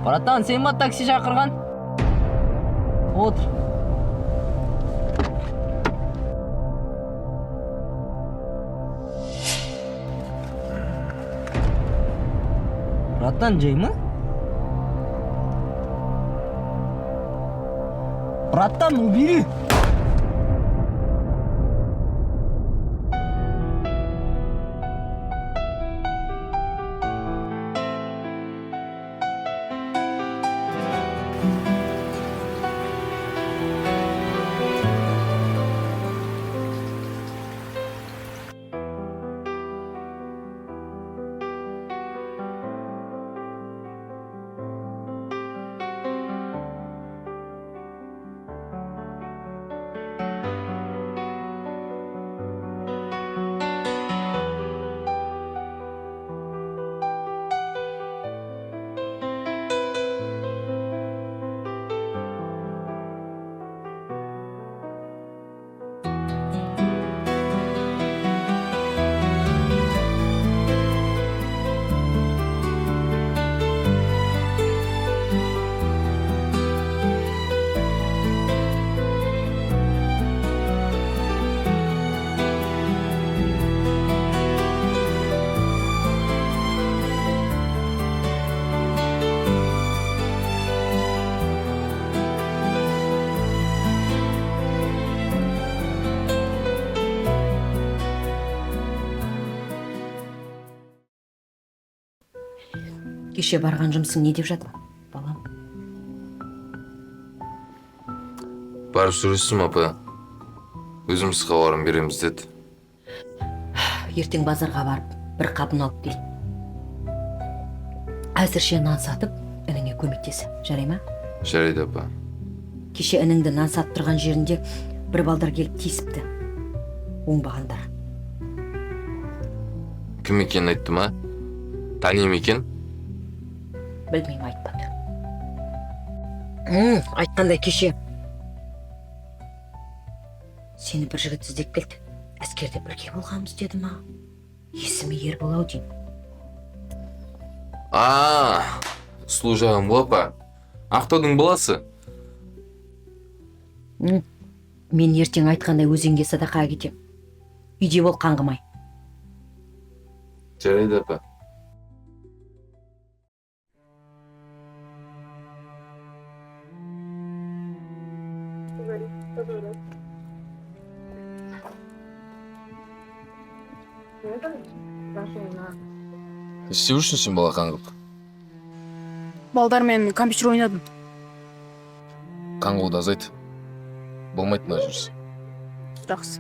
Братан, сен ма такси шақырған? Отыр. Братан, жай ма? Братан, убери! Кеше барған жұмысың не деп жатыр, балам? Барып сүресім, апа. Өзіміз хабарын береміз деді. Ертең базарға барып, бір қабын алып кел. Әзірше нан сатып, ініңе көмектесі. Жарай ма? Жарайды, апа. Кеше ініңді нан сатып тұрған жерінде бір балдар келіп тиісіпті. Оңбағандар. Кім екенін айтты ма? Таним екен? Білмеймін, айтпады. Айтқандай кеше. Сені бір жігіт іздеп келді. Әскерде бірге болғанбыз деді ма? Есімі Ербол-ау деймін. Сұлу жағым бұл, апа. Ақтаудың баласы. Мен ертең айтқандай өзенге садақаға кетем. Үйде бол, қаңғымай. Жарайды, апа. Істеп жүрсің сен бала қаңғып? Балдармен компьютер ойнадым. Қаңғуды азайт. Болмайды мына жүріс. Жақсы.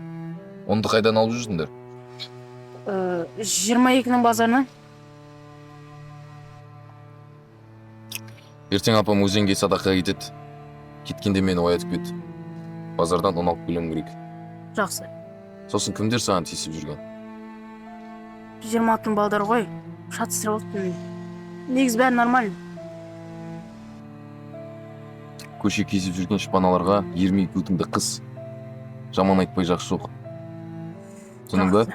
Онды қайдан алып жүрсіңдер? 22-нің базарынан. Ертең апам өзенге садақаға кетеді. Кеткенде мені оятып кет. Базардан ұн алып келем керек. Жақсы. Сосын кімдер саған тиісіп жүрген? 26-ның балдары ғой. Шатыстырып отыр мен. Негіз бәрі нормально. Көше кезіп жүрген шпаналарға ермей көтіңді қыс. Жаман айтпай жақсы жоқ. Түсіндің ба?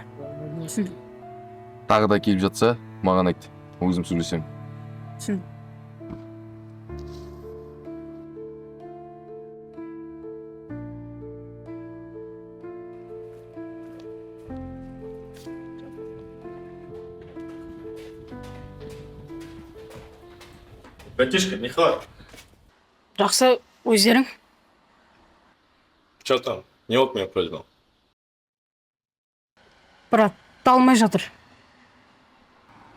Түсіндім. Тағы да келіп жатса, маған айт. Өзім сөйлесем. Түсіндім. Братишка, не хватит. Жақсы, өздерің? Что там? Не вот меня просьба. Брат, талмай жатыр.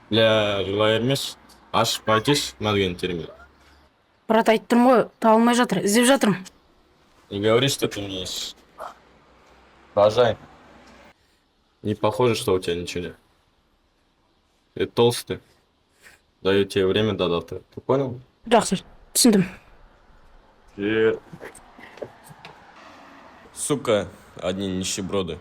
Бля, жылай емес. Ашып айтеш, мәдген термей. Брат, айтып тұрмын ғой, талмай жатыр. Іздеп жатырмын. Не говори, что ты умеешь. Продолжай. Не похоже, что у тебя ничего нет. Ты толстый. Даю тебе время до завтра. Ты понял? Жақсы, түсіндім. Сука, одни нищеброды.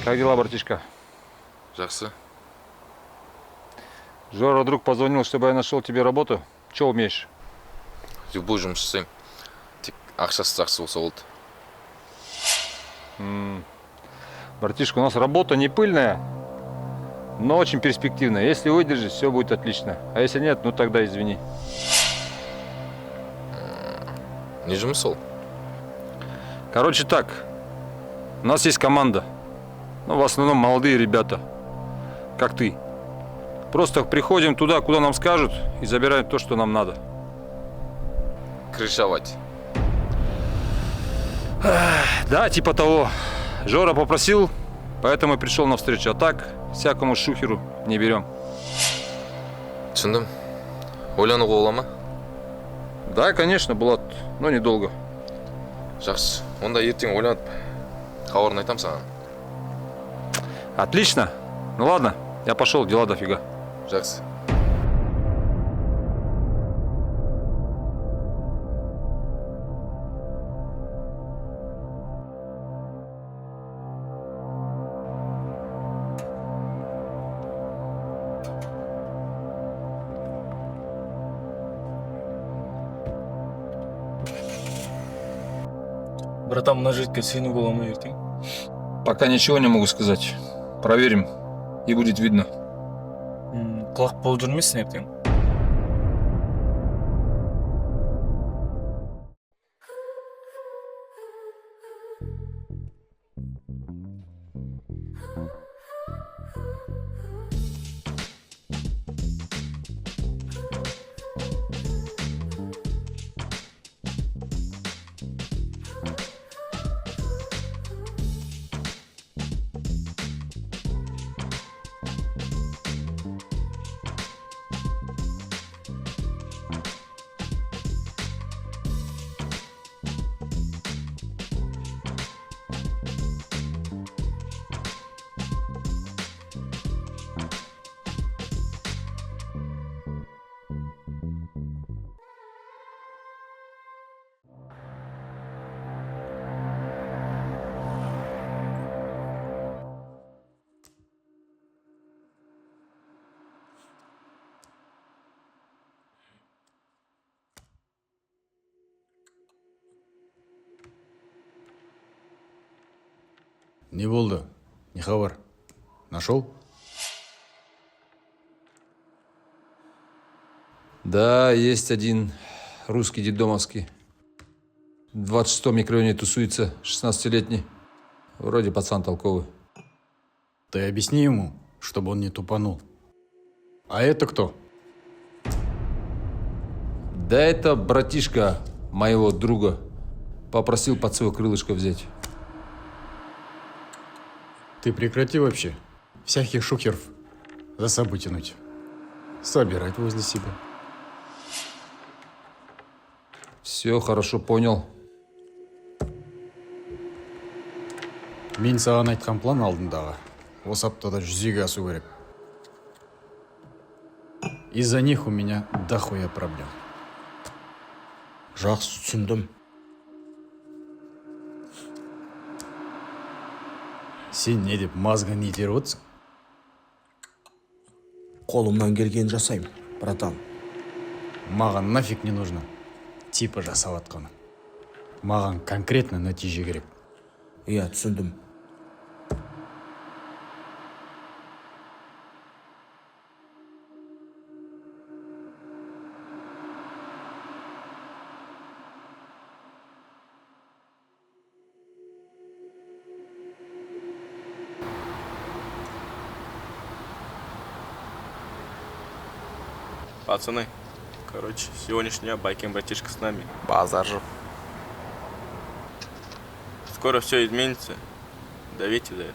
Как дела, братишка? Жақсы. Жора друг позвонил, чтобы я нашел тебе работу. Че умеешь? Любой жұмыс жасаймын. Тек ақшасы жақсы болса болды. Братишка, у нас работа не пыльная, но очень перспективная. Если выдержишь, все будет отлично. А если нет, ну тогда извини. Не жұмыс ол? Короче так, у нас есть команда. Ну, в основном молодые ребята, как ты. Просто приходим туда, куда нам скажут, и забираем то, что нам надо. Крышевать. Да, типа того. Жора попросил, поэтому и пришел навстречу. А так, всякому шухеру не берем. Түсіндім. Ойлануға бола ма? Да, конечно, Булат, но недолго. Жақсы. Онда ертең ойланып, хабарын айтам саған. Отлично. Ну ладно, я пошел, дела дофига. Жақсы. Братан, мына жігітке сену бола ма ертең? Пока ничего не могу сказать. Проверим, и будет видно. Құлақ болып жүрмесін ертең? Не болды? Не хабар? Нашел? Да, есть один русский детдомовский. В 26-м микрорайоне тусуется, 16-летний. Вроде пацан толковый. Ты объясни ему, чтобы он не тупанул. А это кто? Да это братишка моего друга. Попросил под свое крылышко взять. Ты прекрати вообще всяких шухеров за собой тянуть. Собирать возле себя. Все, хорошо понял. Мен саған айтқан план алдындағы. Осы аптада жүзеге асу керек. Из-за них у меня дохуя проблем. Жақсы түсіндім. Сен не деп мазғын етеріп отырсың? Қолымнан келген жасаймын, братан. Маған нафиг не нужно. Типа жасап атқаның. Маған конкретно нәтиже керек. Иә, түсіндім. Пацаны, короче, сегодняшний Байкин братишка с нами. Базар жоқ. Скоро все изменится. Давите за это.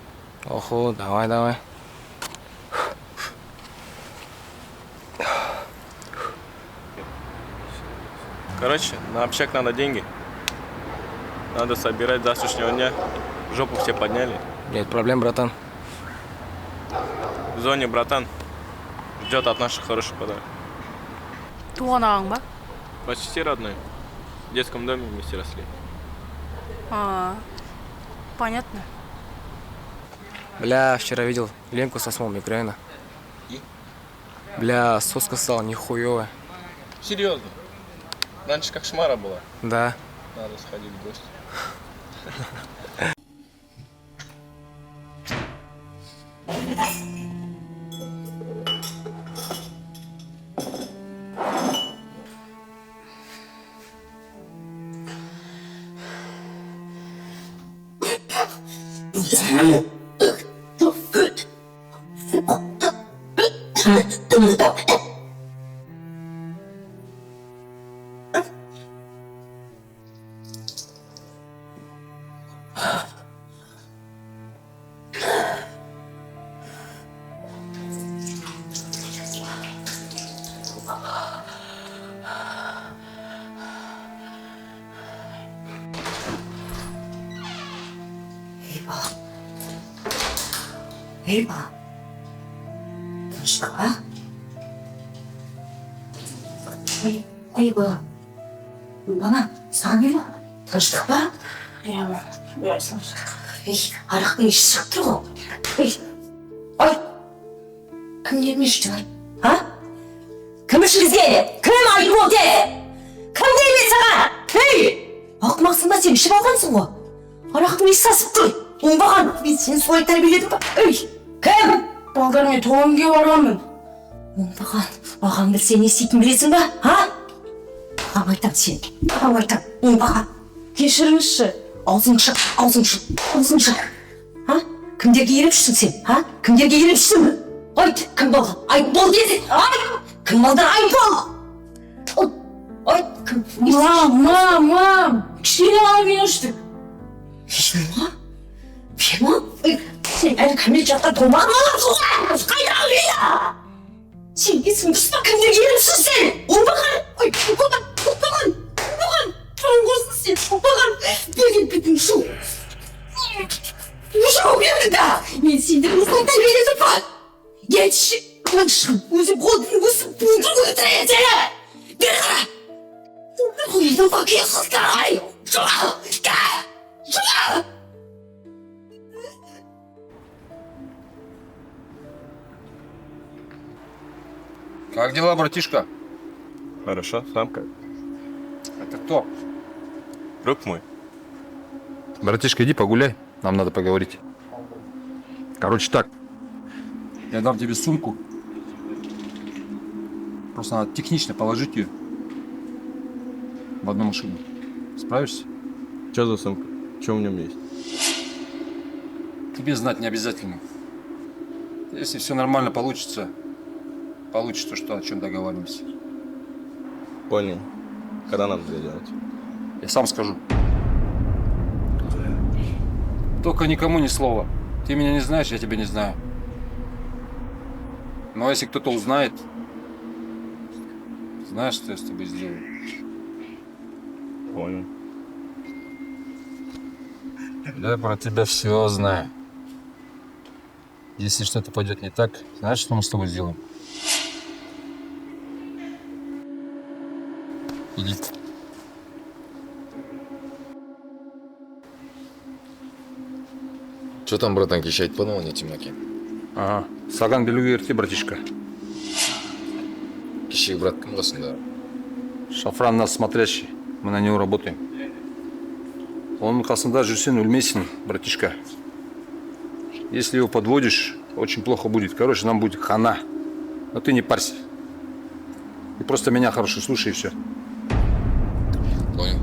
Оху, давай. Короче, на общак надо деньги. Надо собирать с завтрашнего дня. Жопу все подняли. Нет проблем, братан. В зоне, братан, ждет от наших хороший подарок. Туған ағаң ба? Почти родной. В детском доме вместе росли. Понятно. Бля, вчера видел Ленку со смол мигрена. Бля, соска стала нихуевая. Серьезно? Раньше как шмара была. Да. Надо сходить в гости. ей бала. Тыныштық па? Ей бала. Бала, саған не бала? Тыныштық па? Иә, Ей, арақтың иісі шығып тұр ғой. Ой, кім неме ішті? А? Кім ішкізген? Кім айтып ол де? Кім деймін саған? Ей! Ақымақсың ба сен ішіп алғансың ғой? Арақтың иісі сасып тұр. Оңбаған, мен сені солай тәрбиеледім ба? Ей, кім? балдармен туған үйге барғанмын. Оңбаған, ағаң білсе не істейтін білесің ба? А? Ағам айтам сен, ағам айтам, оңбаған. Кешіріңізші. Аузың шық, аузың шық, аузың шық. А? Кімдерге еріп жүрсің сен? А? Кімдерге еріп жүрсің? Айт, кім болған? Айт бол деді. Айт! Кім болған? Айт бол! Айт, кім? Мам! Кішкене ғана мен іштік. Фима? Фима? Сен әлі кәмел жатқа толмаған алапсың. Қайда алып? Сен бесің дұрыс па? Кімдерге еріпсің сен? Оңбаған! Ой, оңбаған! Оңбаған! Оңбаған! Тұрың қосын сен, оңбаған! Берген бетін шу! Ушау берді да! Мен сендер осылай тәрбиеледім ба? Етші! Қаншым! Өзі қолдың өсіп бұлдың өлтіреді! Бері қара! Қойдың бақия қыздар! Жуа! Жуа! Как дела, братишка? Хорошо, сам как? Это кто? Друг мой. Братишка, иди погуляй. Нам надо поговорить. Короче так. Я дам тебе сумку. Просто надо технично положить ее в одну машину. Справишься? Что за сумка? Что в нем есть? Тебе знать не обязательно. Если все нормально получится, получится то, что о чем договариваемся. Понял. Когда нам это делать? Я сам скажу. Только никому ни слова. Ты меня не знаешь, я тебя не знаю. Но если кто-то узнает, знаешь, что я с тобой сделаю? Понял. Я про тебя все знаю. Если что-то пойдет не так, знаешь, что мы с тобой сделаем? Иди. Что там, братан, кеше айтпадың ғой не темекі? Ага. Саған білуге ерте, братишка. Кешегі брат кім қасында? Шафран нас смотрящий. Мы на него работаем. Он қасында жүрсен өлмейсің, братишка. Если его подводишь, очень плохо будет. Короче, нам будет хана. Но ты не парься. Ты просто меня хорошо слушай и все. Понял.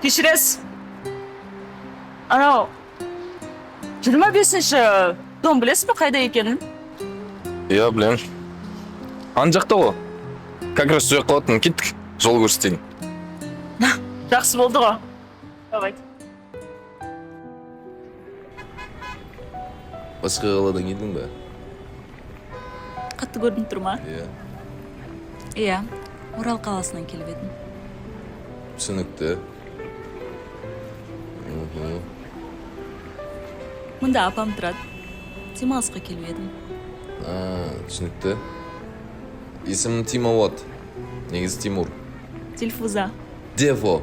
кешіресіз. Анау 25-ші дом білесіз бе қайда екенін? Иә, білем. Ан жақта ғой. Как раз сол жаққа отырмын, кеттік. Жол көрсетейін. Жақсы болды ғой. Давай. Басқа қаладан келдің бе? Қатты көрініп тұр ма? Иә. Иә, Орал қаласынан келіп едім. Түсінікті. Мұнда апам тұрады. Демалысқа келіп едім. Түсінікті. Есімім Тимовод. Негізі Тимур. Дильфуза. Дево.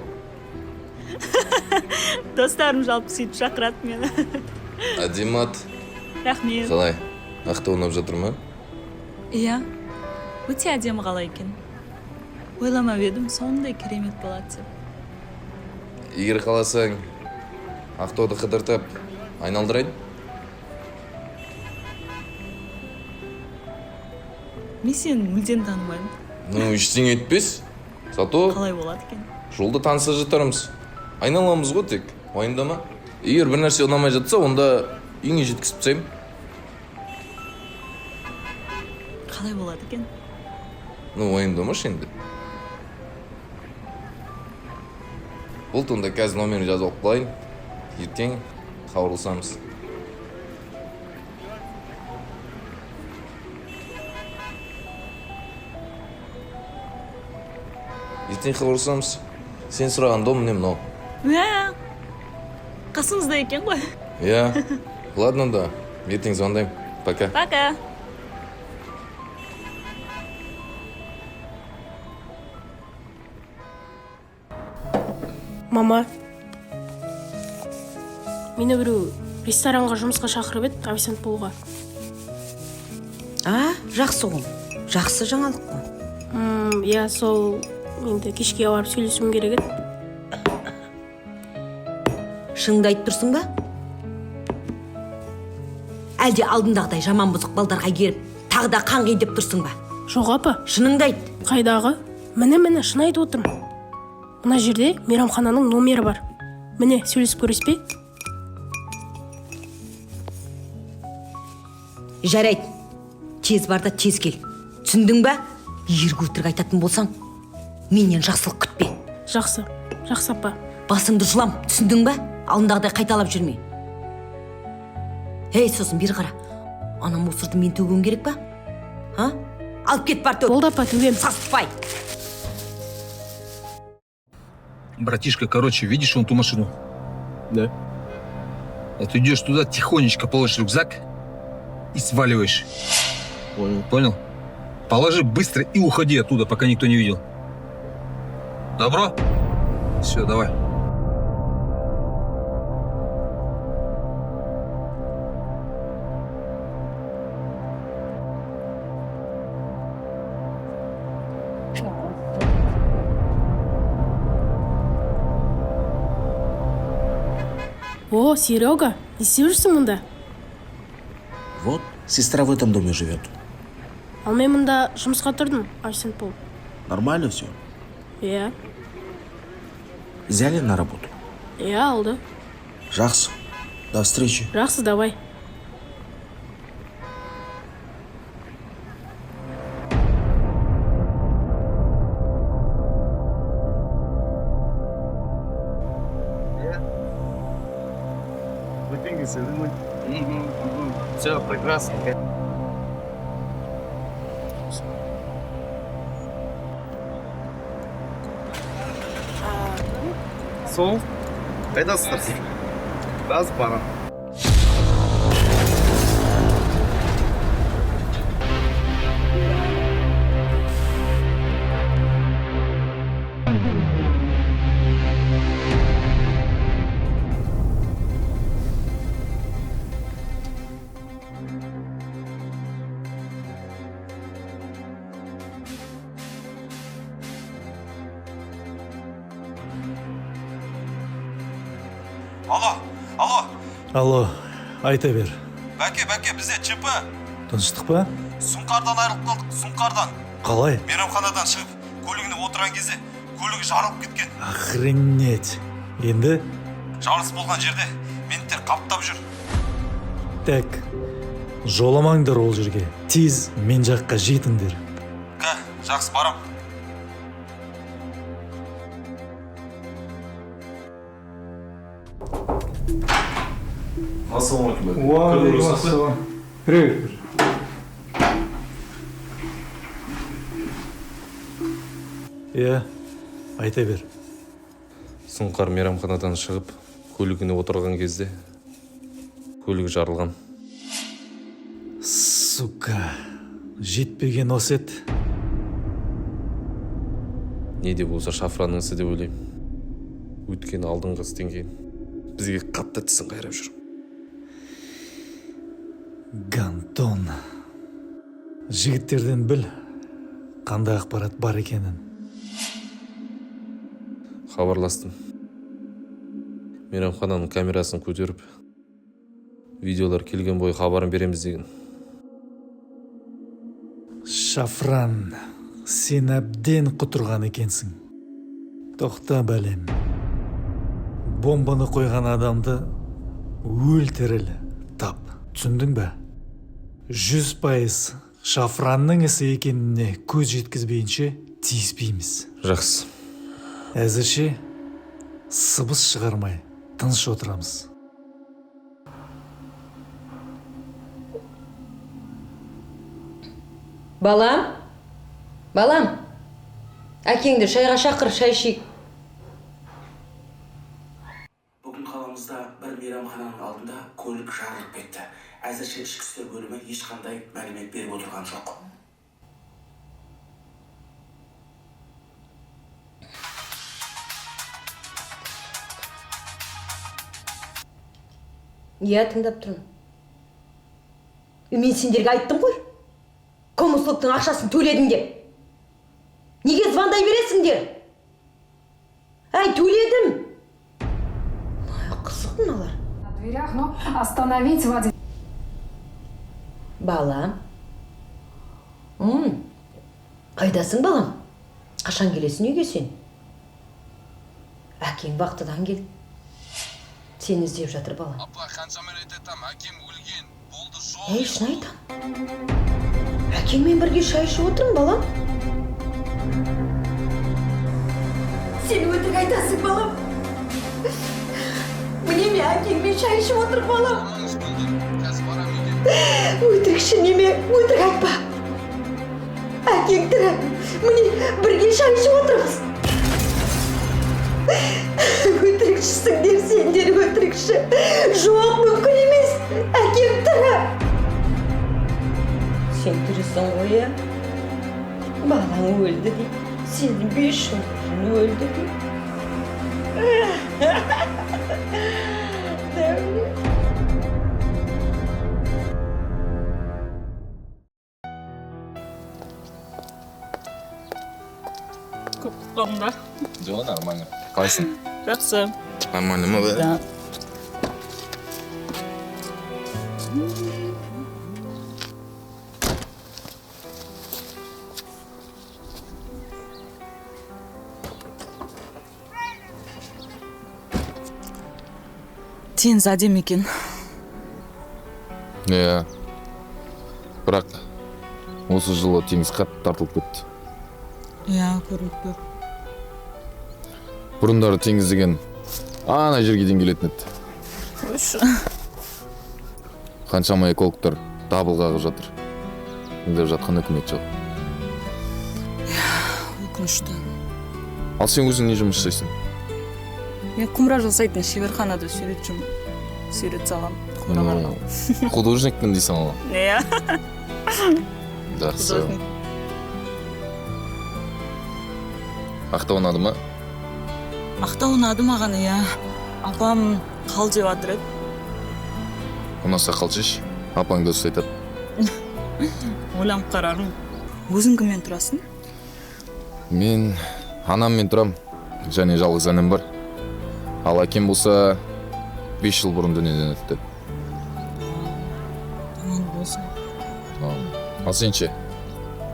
Достарым жалпы сөйтіп шақырады мені. Адимат. Рахмет. Қалай? Ақтау ұнап жатыр ма? Иә, өте әдемі қала екен. Ойламап едім, сондай керемет болады деп. Егер қаласаң, Ақтауды қыдыртып, айналдырайын? Мен сені мүлдем танымаймын. Ну, ештеңе етпес. Зато Қалай болады екен? жолда таныса жатармыз. Айналамыз ғой тек, уайымдама. Егер бір нәрсе ұнамай жатса, онда үйіңе жеткізіп тастаймын. Қалай болады екен? Ну, уайымдамашы енді. Болды, онда қазір номерін жазып алып қалайын. Ертең хабарласамыз. Ертең хабарласамыз. Сен сұраған дом міне мынау. Қасымызда екен ғой. Иә. Ладно да. Ертең звондаймын. Пока. Пока. Мама, мені біреу ресторанға жұмысқа шақырып еді, официант болуға. Жақсы ғой. Жақсы жаңалық қой. Иә, сол енді кешке барып сөйлесуім керек еді. Шыныңды айтып тұрсың ба? Әлде алдындағыдай жаман бұзық балдарға келіп, тағы да қан қиын деп тұрсың ба? Жоқ апа. Шыныңды айт. Қайдағы? Міне, шын айтып отырмын. Мына жерде мейрамхананың номері бар. Міне, сөйлесіп көріспе? Жарайды. Тез бар да тез кел. Түсіндің ба? Егер өтірік айтатын болсаң, менен жақсылық күтпе. Жақсы апа. Басыңды жұлам, түсіндің ба? Алдындағыдай қайталап жүрме. Ей, сосын бері қара. Ана мусорды мен төгуім керек па? Алып кет бар төг. Болды апа, төгем. Саспай. Братишка, короче, видишь вон ту машину? Да. Вот идешь туда, тихонечко положишь рюкзак и сваливаешь. Понял? Положи быстро и уходи оттуда, пока никто не видел. Добро? Все, давай. О, Серега, не істеп жүрсің мұнда? Вот, сестра в этом доме живет. Ал мен мұнда жұмысқа тұрдым, официант болып. Нормально все? Иә, Взяли на работу? иә, алды. Жақсы. До встречи. Жақсы, давай. Все прекрасно. Сол? Қайдасыздар? Аз барам. Алло, айта бер. Бәке, бізде ЧП. Тыныштық па? Сұңқардан айырылып қалдық, Сұңқардан. Қалай? Мейрамханадан шығып, көлігіне отырған кезде, көлігі жарылып кеткен. Охренеть. Енді Жарылыс болған жерде менттер қаптап жүр. тек жоламаңдар ол жерге. Тез мен жаққа жетіңдер. Жақсы барам. Ассалаумағалейкум. Привет. Айта бер. Сұңқар мейрамханадан шығып, көлігіне отырған кезде көлігі жарылған. Сука, жетпеген осы еді. Не де болса шафранның ісі деп ойлаймын. Өйткені алдыңғы істен кейін бізге қатты тісін қайрап жүр. Гантон. Жігіттерден біл, қандай ақпарат бар екенін. Хабарластым. Мейрамхананың камерасын көтеріп, видеолар келген бойы хабарын береміз деген. Шафран, сен әбден құтырған екенсің. Тоқта бәлем. Бомбаны қойған адамды өлтіріл тап. Түсіндің бе? 100% Шафранның ісі екеніне көз жеткізбейінше тиіспейміз. Жақсы. Әзірше сыбыс шығармай тыныш отырамыз. Балам, әкеңді шайға шақыр, шай ішейік. Бүгін қаламызда бір мейрамхананың алдында көлік жарылып кетті. Әзірше ішкі істер бөлімі ешқандай мәлімет беріп отырған жоқ. Иә, тыңдап тұрмын. Мен сендерге айттым ғой. Коммуслуктың ақшасын төледің деп. Неге звондай бересіңдер? Әй, төледім. Қызық мыналар. На дверях, но остановить водителя. Балам. Қайдасың, балам? Қашан келесің үйге сен? Әкең вақтыдан келді. Сені іздеп жатыр, балам. Апа, қаншама рет айтам, әкем өлген. Болды жол. Ей, шын айтам. Әкеңмен бірге шай ішіп отырмын, балам. Сен өтірік айтасың, балам. Міне ме әкеңмен шай ішіп отырмын, балам. Аманыз болды. Қазір барам үйге. Өтірікші неме, өтірік айтпа. Әкең тірі. Міне бірге шай ішіп отырмыз. Өтірікшісіңдер, сендер өтірікші. Жоқ, мүмкін емес. Әкем тірі. Сен тірісің ғой, иә? Балаң өлді дейді. Сенің 5 жыл бұрын өлді дейді. Құтқамда. Жоқ, нормально. Қалайсың? Жақсы. Нормально ма, бе? Да. Теңіз әдемі екен. Иә. Бірақ осы жылы теңіз қатты тартылып кетті. Иә, көріп тұр. Бұрындары теңіз деген ана жерге дейін келетін еді. Өш. Қаншама экологтар дабыл қағып жатыр. Іздеп жатқан үкімет жоқ. Өкінішті. Ал сен өзің не жұмыс жасайсың? Мен құмыра жасайтын шеберханада сурет салам. Художникпін дейсің ал. Иә. Жақсы. Ақтау ұнады ма? Ақтау ұнады маған, иә. Апам қал жеп жатыр еді. Ұнаса қал жеш, апаң да сөйтіп айтады. Ойланып қарармын. Өзің кіммен тұрасың? Мен анаммен тұрам, және жалғыз інім бар. Ал әкем болса 5 жыл бұрын дүниеден өтті. Аман болсын. Ал сен ше?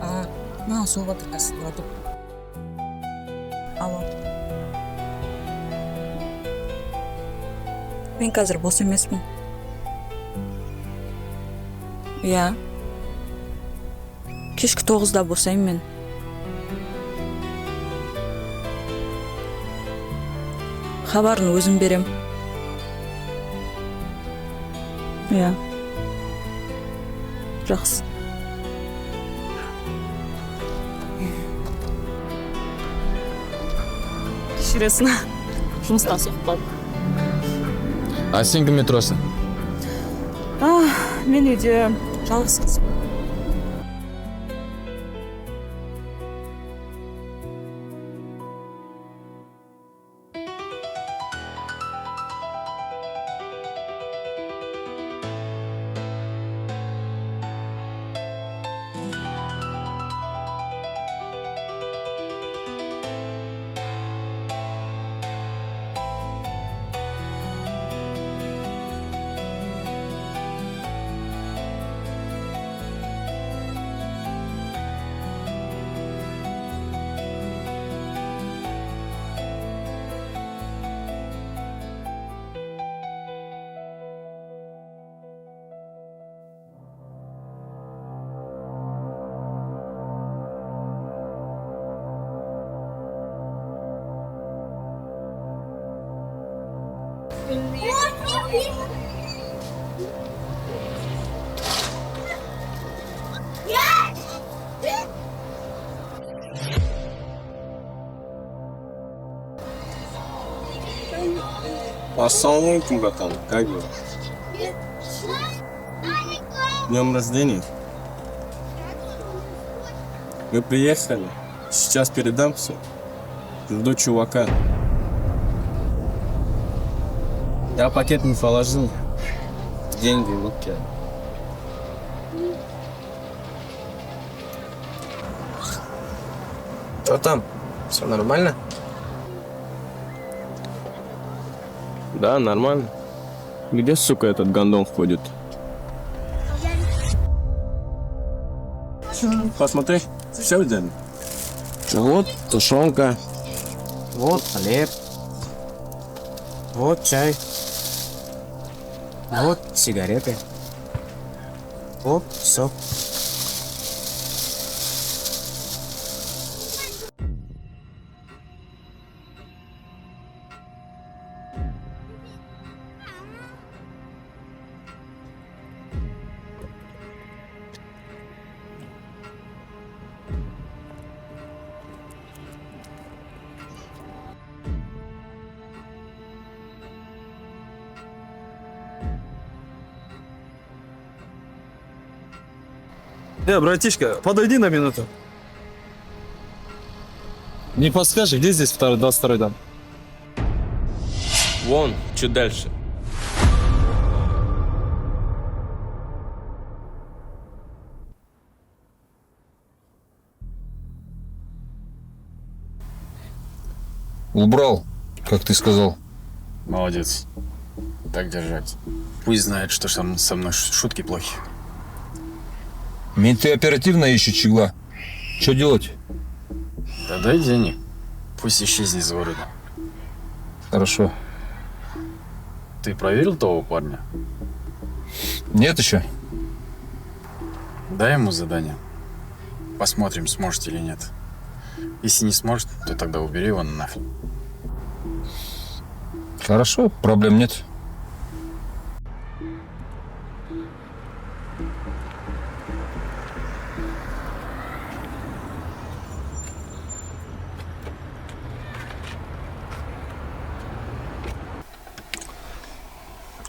Маған соғып жатыр қазір тұратып. Алло. Мен қазір бос емеспін. Иә. Кешкі 9-да босаймын мен. Хабарын өзім берем. Иә. Жақсы. Кешіресің. Жұмыстан соғып қалдым. А сен кіммен тұрасың? Мен үйде жалғыз қызым. Ассаляму братан. Как вы? Днем рождения. Мы приехали. Сейчас передам все. Жду чувака. Я пакет не положил. Деньги в руке. Что там? Все нормально? Да, нормально. Где, сука, этот гондон ходит? Посмотри, все взяли. Вот тушенка. Вот хлеб. Вот чай. Вот сигареты. Вот сок. Братишка, подойди на минуту. Не подскажешь, где здесь 22-й дом? Вон, чуть дальше. Убрал, как ты сказал. Молодец. Так держать. Пусть знает, что со мной шутки плохи. Менты оперативно ищут Чигла. Что делать? Да дай денег. Пусть исчезнет из города. Хорошо. Ты проверил того парня? Нет еще? Дай ему задание. Посмотрим, сможет или нет. Если не сможет, то тогда убери его нафиг. Хорошо, проблем нет.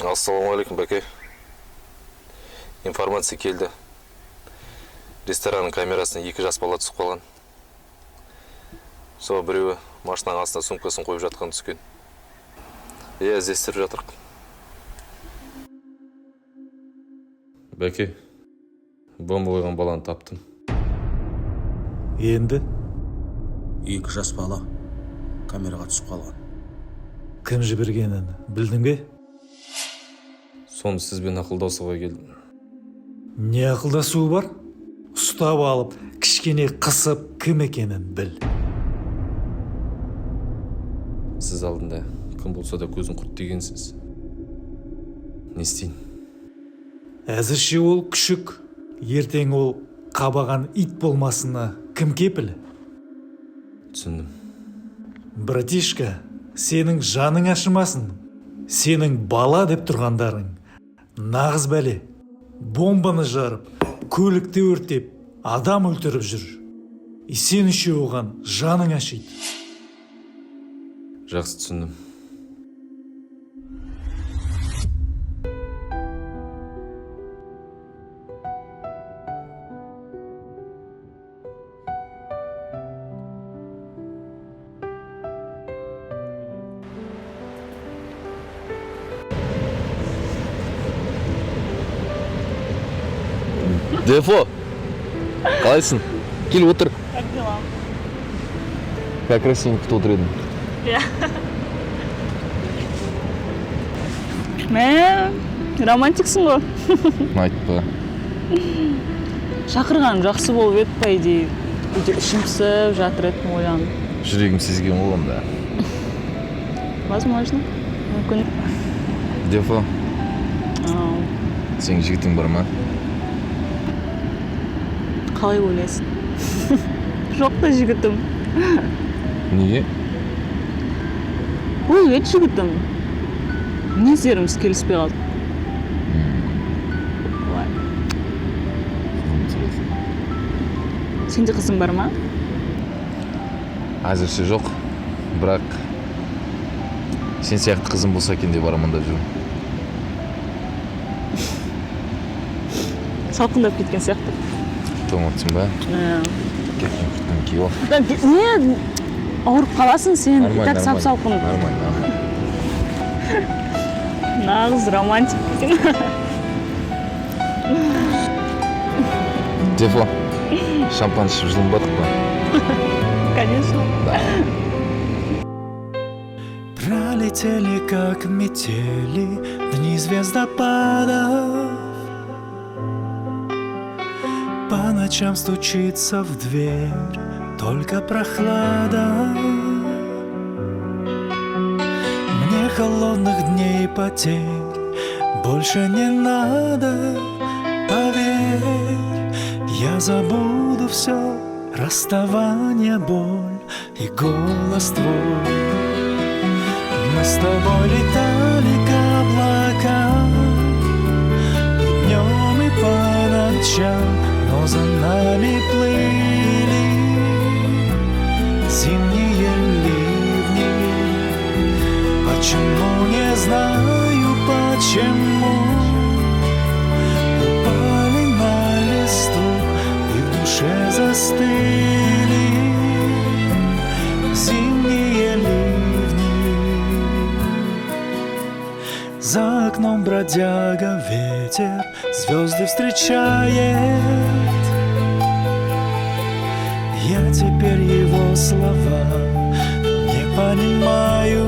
Ассалаумалейкум, бәке. Информация келді. Ресторанның камерасына 2 жас бала түсіп қалған. Сол біреуі машинаның астына сумкасын қойып жатқан түскен. Іздестіріп жатырық. Бәке, бомба қойған баланы таптым. Енді 2 жас бала камераға түсіп қалған. кім жібергенін білдің бе? Соны сізбен ақылдасуға келдім. Не ақылдасуы бар? Ұстап алып, кішкене қысып, кім екенін біл. Сіз алдында кім болса да көзін құрт дегенсіз. Не істейін? Әзірше ол күшік, ертең ол қабаған ит болмасына кім кепіл? Түсіндім. Братишка, сенің жаның ашымасын. Сенің бала деп тұрғандарың нағыз бәле. Бомбаны жарып, көлікті өртеп, адам өлтіріп жүр. Сен үшеу оған жаның ашиды. Жақсы түсіндім. Дефо, қалайсың? Кел отыр. Как дела? Как раз сені күтіп отыр едім. Романтиксің ғой. Айтпа. Шақырған жақсы болып еді, по идее. Үйде ішім пысып жатыр едім, ойланып. Жүрегім сезген ғой онда. Возможно. Мүмкін. Дефо, сенің жігітің бар ма? Қалай ойлайсың? Жоқ та жігітім. Неге? Ол ет жігітім. Мінездеріміз келіспей қалды. Сенде қызың бар ма? Әзірше жоқ, бірақ сен сияқты қызым болса екен деп армандап жүрмін. Салқындап кеткен сияқты. Тоңатсың ба? Кеткен күрткін киіп ал. Не? Ауырып қаласың сен, и так сап-салқын. Нормально. Нағыз романтик екен. Дефо, шампан ішіп жылынбадық па? Конечно. Да. Пролетели, как метели, дни звездопадов. По ночам стучится в дверь только прохлада. Мне холодных дней потерь больше не надо. Поверь, я забуду все, расставание, боль и голос твой. Мы с тобой летали к облакам, и днем, и по ночам, но за нами плыли зимние ливни. Почему, не знаю почему, упали на листву и в душе застыли зимние ливни. За окном бродяга ветер звезды встречает. Я теперь его слова не понимаю.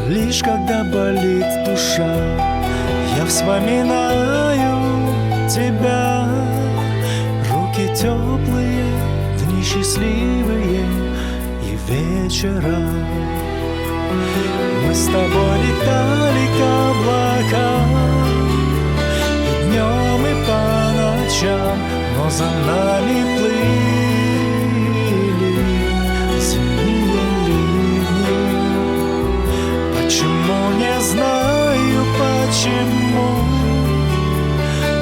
Лишь когда болит душа, я вспоминаю тебя. Руки теплые, дни счастливые и вечера. Мы с тобой летали к облакам, и днем, и по ночам, но за нами плыли зимние ливни. Почему, не знаю почему,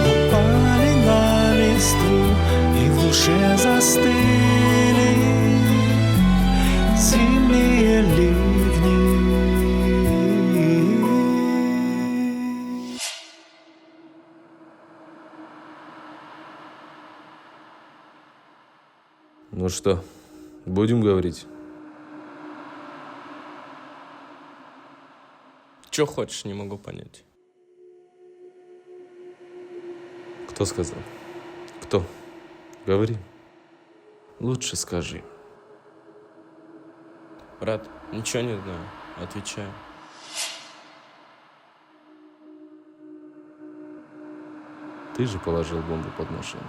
упали на листву и в душе застыли зимние ливни. Ну что, будем говорить? Чё хочешь, не могу понять. Кто сказал? Кто? Говори. Лучше скажи. Брат, ничего не знаю. Отвечаю. Ты же положил бомбу под машину.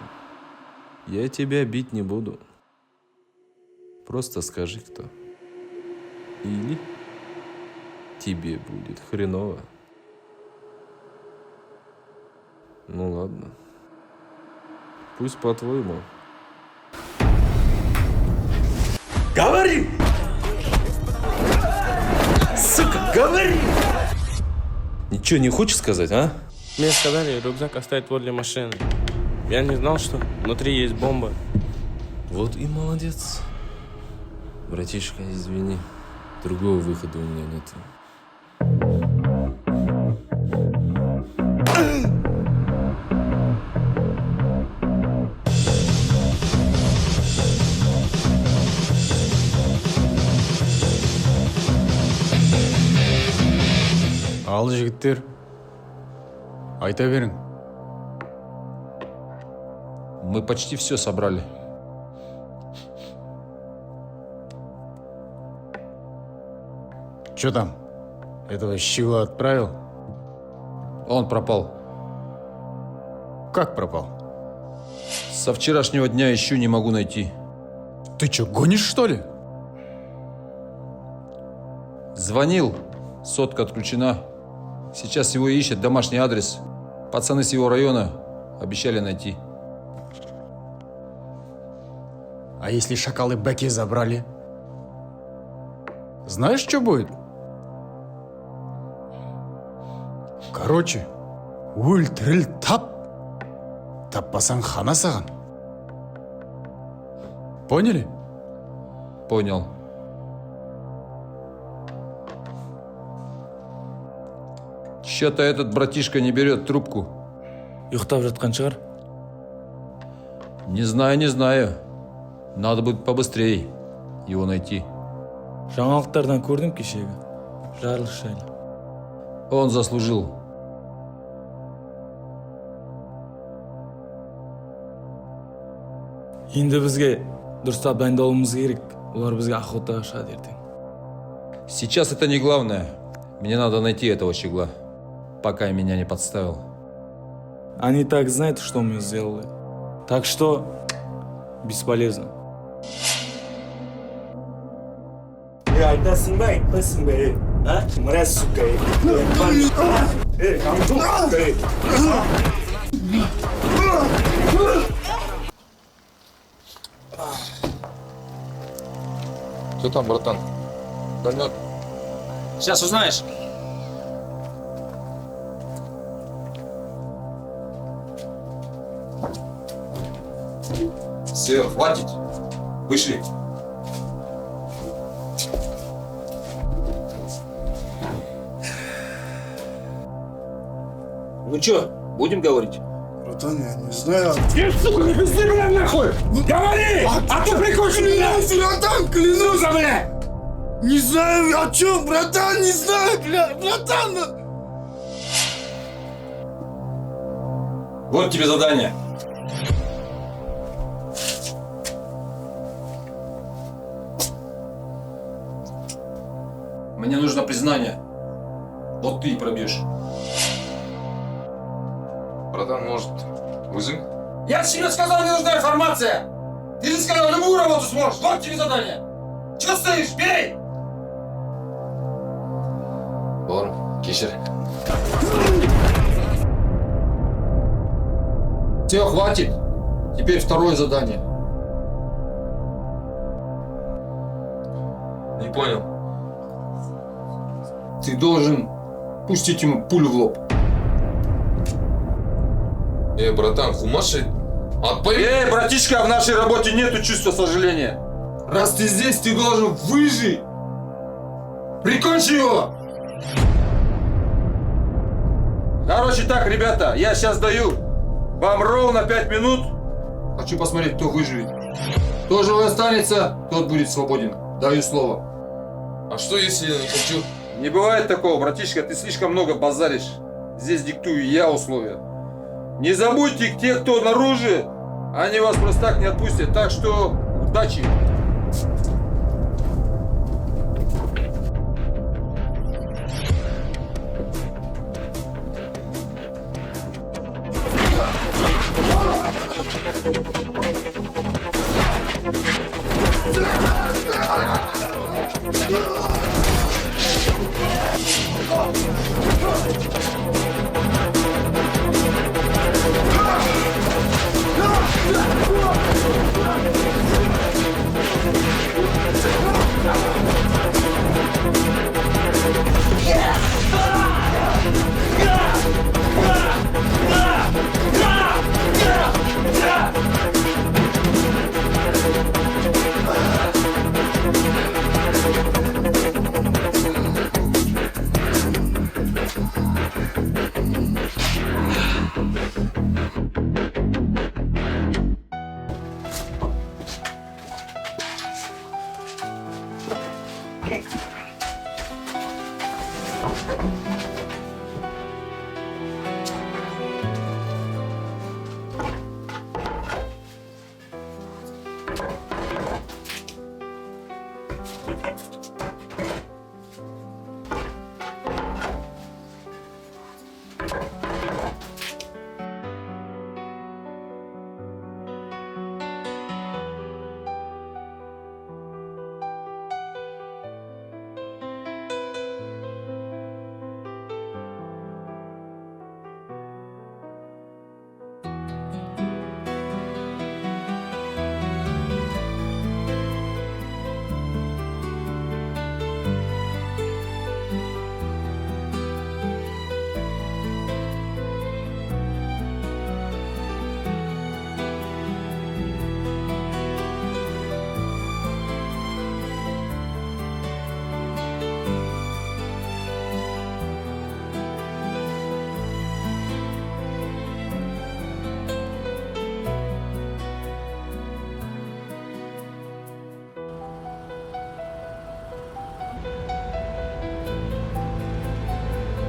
Я тебя бить не буду. Просто скажи, кто. Или тебе будет хреново. Ну ладно. Пусть по-твоему. Говори! Сука, говори! Ничего не хочешь сказать, а? Мне сказали рюкзак оставить возле машины. Я не знал, что внутри есть бомба. Вот и молодец. Братишка, извини. Другого выхода у меня нет. Ал жігіттер, айта берің. Мы почти все собрали. Чё там? Этого щегла отправил? Он пропал. Как пропал? Со вчерашнего дня еще не могу найти. Ты чё, гонишь, что ли? Звонил, сотка отключена. Сейчас его ищет, домашний адрес. Пацаны с его района обещали найти. А если шакалы Бекки забрали? Знаешь, что будет? Короче, өлтіріл тап. Таппасаң хана саған. Поняли? Понял. Что-то этот братишка не берет трубку. Ұйықтап жатқан шығар? Не знаю. Надо будет побыстрее его найти. Жаңалықтардан көрдім кешегі. Жарылыс жайлы. Он заслужил. Енді бізге дұрыстап дайындалуымыз керек. Олар бізге охотаға шығады ертең. Сейчас это не главное. Мне надо найти этого щегла, пока меня не подставил. Они так знают, что мы сделали. Так что бесполезно. Айтасың ба, айтпайсың ба, а? Мына сука. Что там, братан? Дальнет. Сейчас узнаешь. Все, хватит. Вышли. Ну чё, будем говорить? Братан, я не знаю. Ты, сука, не пизди меня нахуй! Говори! А то прикончи меня! Братан, клянусь, бля! Не знаю о чем, братан, не знаю, бля! Братан! Вот тебе задание. Мне нужно признание. Вот ты и пробьешь. Братан, может, вызов? Я тебе сказал, мне нужна информация. Ты же сказал, любую работу сможешь. Вот тебе задание. Чего стоишь? Бей! Борм, кешір. Все, хватит. Теперь второе задание. Не понял. Ты должен пустить ему пулю в лоб. Братан, хумаши? Эй, братишка, в нашей работе нету чувства сожаления. Раз ты здесь, ты должен выжить. Прикончи его! Короче так, ребята, я сейчас даю вам ровно 5 минут. Хочу посмотреть, кто выживет. Кто живой останется, тот будет свободен. Даю слово. А что, если я не хочу? Не бывает такого, братишка, ты слишком много базаришь. Здесь диктую я условия. Не забудьте, те, кто наружу, они вас просто так не отпустят. Так что удачи!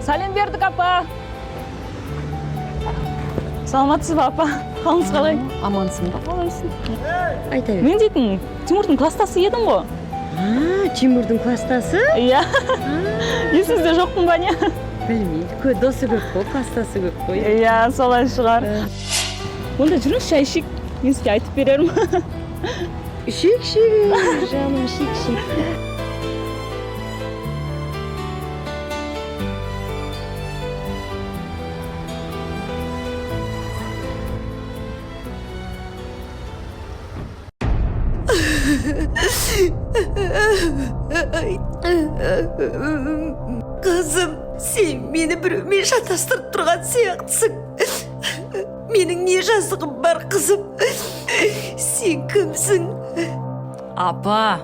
Сәлем бердік, апа. Саламатсыз ба, апа? Қалыңыз қалай? Амансың ба? Амансың. Айта бер. Мен дейтін, Тимурдың кластасы едің ғой. Тимурдың кластасы? Иә. Есіңізде жоқпын ба не? Білмейді. Досы көп қой, кластасы көп қой. Иә, солай шығар. Онда жүріңіз, шай ішейік. Мен сізге айтып берерім. Ішейік, жаным, ішейік. Қызым, сен мені біреумен шатастырып тұрған сияқтысың. Менің не жазығым бар, қызым? Сен кімсің? Апа,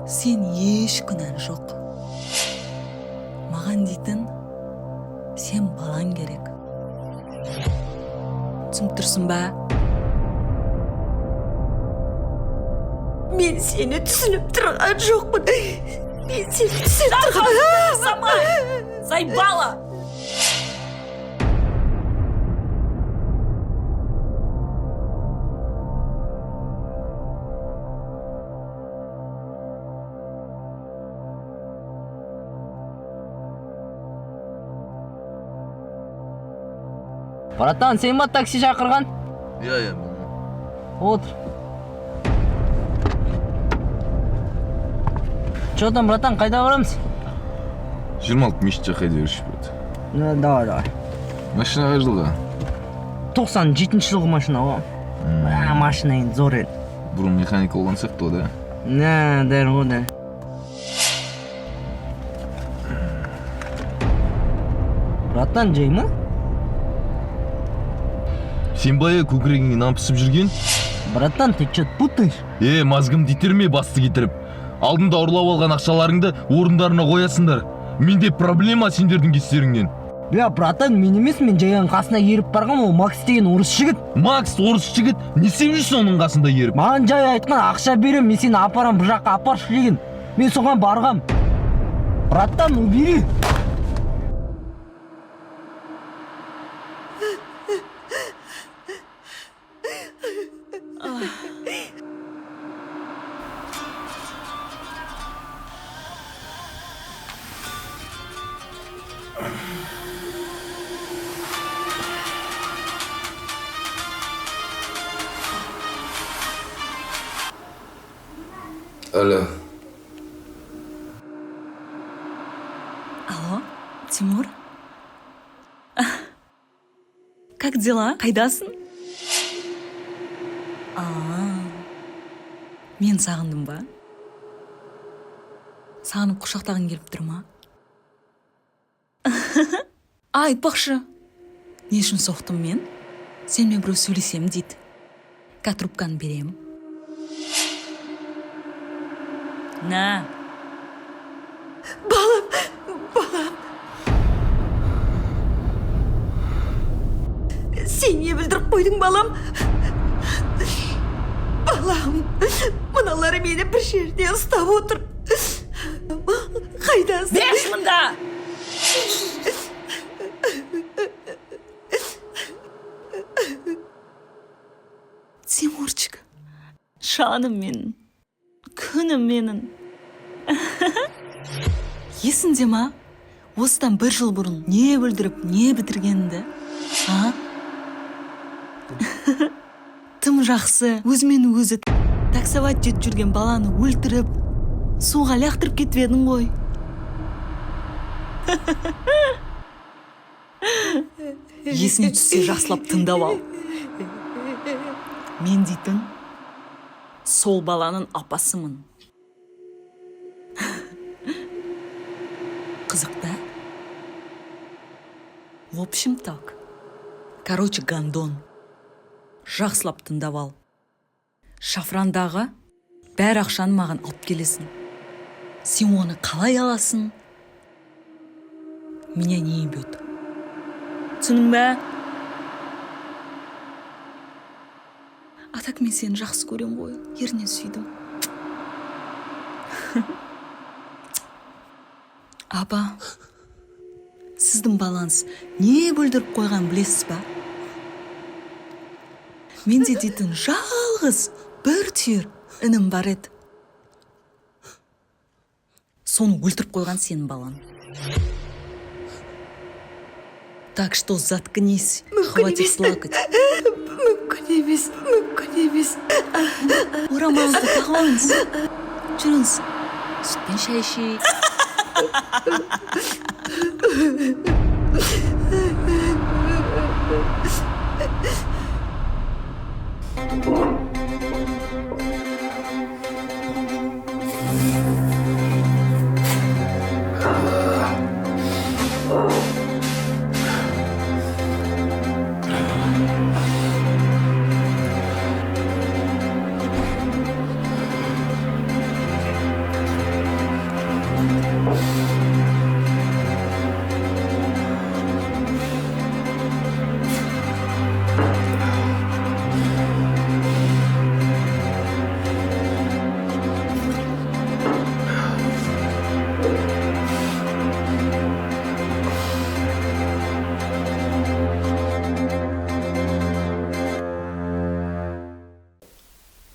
сен еш күнәң жоқ. Маған дейтін, сен балаң керек. Түсініп тұрсың ба? Мен сені түсініп тұрған жоқпын. Мен сені түсініп тұрған... Сама! Зайбала! Братан, сен ба такси шақырған? Иә. Отыр. Че там, братан, қайда барамыз? 26 мешіт жаққа беруші брат. Давай. Машина қай жылғы? 97 жылғы машина ғой. Машина енді зор еді. Бұрын механик болған сияқты ғой, да? Дәл ғой, дәл. Братан, жей ма? Сен бая көкірегіңе нампысып жүрген? Братан, ты что-то путаешь? Мазгымды итерме, басты кетіріп. Алдында ұрлап алған ақшаларыңды орындарына қоясыңдар. Менде проблема сендердің кестеріңнен. Бля, братан, мен емес, мен жайған қасына еріп барған, ол Макс деген орыс жігіт. Макс, орыс жігіт, не істеп жүрсің оның қасында еріп? Маған жай айтқан, ақша берем, мен сені апарам бұл жаққа апаршы деген. Мен соған барғам. Братан, убери. Алло. Алло, Тимур? Как дела? Қайдасың? Мен сағындым ба? Сағынып құшақтағың келіп тұр ма? Айтпақшы, не үшін соқтым мен? Сенмен біреу сөйлесем дейді. Трубканы берем. На. Балам. Сен не білдіріп қойдың, балам? Балам, мыналар мені бір жерде ұстап отыр. Қайдасың? Беш мұнда! Тимурчик, шаным менің, күнім менің. Есіңде ма? Осыдан 1 жыл бұрын не бүлдіріп, не бітіргенді? Тым жақсы, өзімен өзі таксовать жет жүрген баланы өлтіріп, суға лақтырып кетіп едің ғой. Есіне түссе жақсылап тыңдап ал. Мен дейтін сол баланың апасымын. Қызық да? В общем так. Короче, Гандон. Жақсылап тыңдап ал. Шафрандағы бәр ақшаны маған алып келесің. Сен оны қалай аласың? Меня не ебет. Түсінің бә? А так мен сені жақсы көрем ғой. Еріне сүйдім. Апа, сіздің балаңыз не бүлдіріп қойған білесіз ба? Менде дейтін жалғыз бір түйір інім бар еді. Соны өлтіріп қойған сенің балаң. Так что заткнись, хватит плакать. Мүмкін емес. Орамалыңызды тағып алыңыз. Жүріңіз, сүтпен шай ішейік.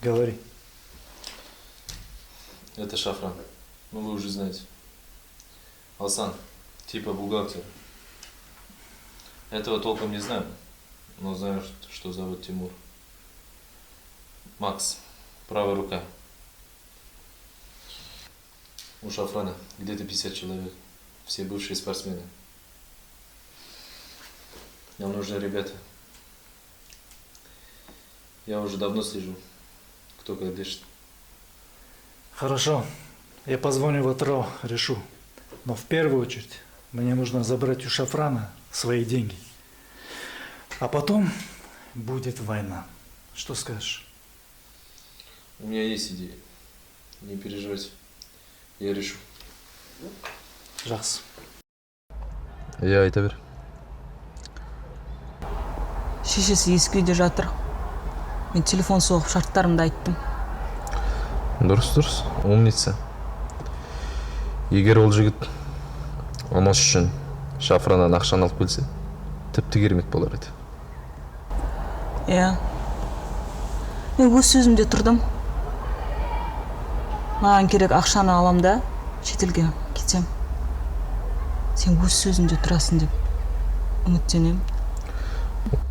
Говори. Это Шафран. Ну, вы уже знаете. Алсан, типа бухгалтер. Этого толком не знаю, но знаю, что зовут Тимур. Макс, правая рука. У Шафрана где-то 50 человек. Все бывшие спортсмены. Нам нужны ребята. Я уже давно слежу, кто как дышит. Хорошо. Я позвоню в АТРО, решу. Но в первую очередь мне нужно забрать у Шафрана свои деньги. А потом будет война. Что скажешь? У меня есть идея. Не переживайте. Я решу. Жақсы. Я айта бер. Шешесі ескі үйде жатыр. Мен телефон соғып шарттарымды айттым. Дұрыс, умница. Егер ол жігіт анасы үшін Шафраннан ақшаны алып келсе, тіпті керемет болар еді. Иә. Мен өз сөзімде тұрдым. Маған керек ақшаны алам да, шетелге кетсем. Сен өз сөзінде тұрасың деп үміттенем.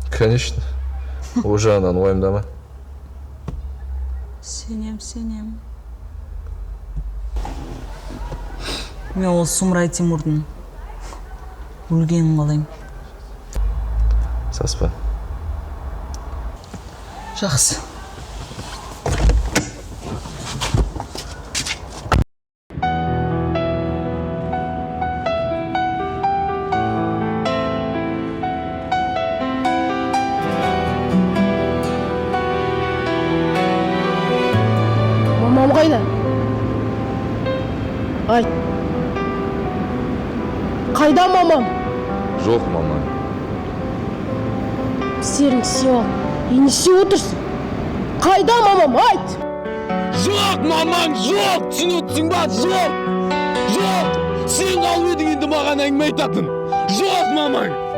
Конечно. О жағынан уайымдама. Сенем. Мен ол Сұмырай Тимурдың өлгенін қалаймын. Саспа. Жақсы. Мамам қайда? Айт. Қайда мамам? Жоқ, мама. істеріңді істеп ал. Не істеп отырсың? Қайда мамам, айт! Жоқ, мамаң, жоқ! Түсінесің ба? Жоқ! Жоқ! Сен қалып едің енді маған әңгіме айтатын. Жоқ, мамаң!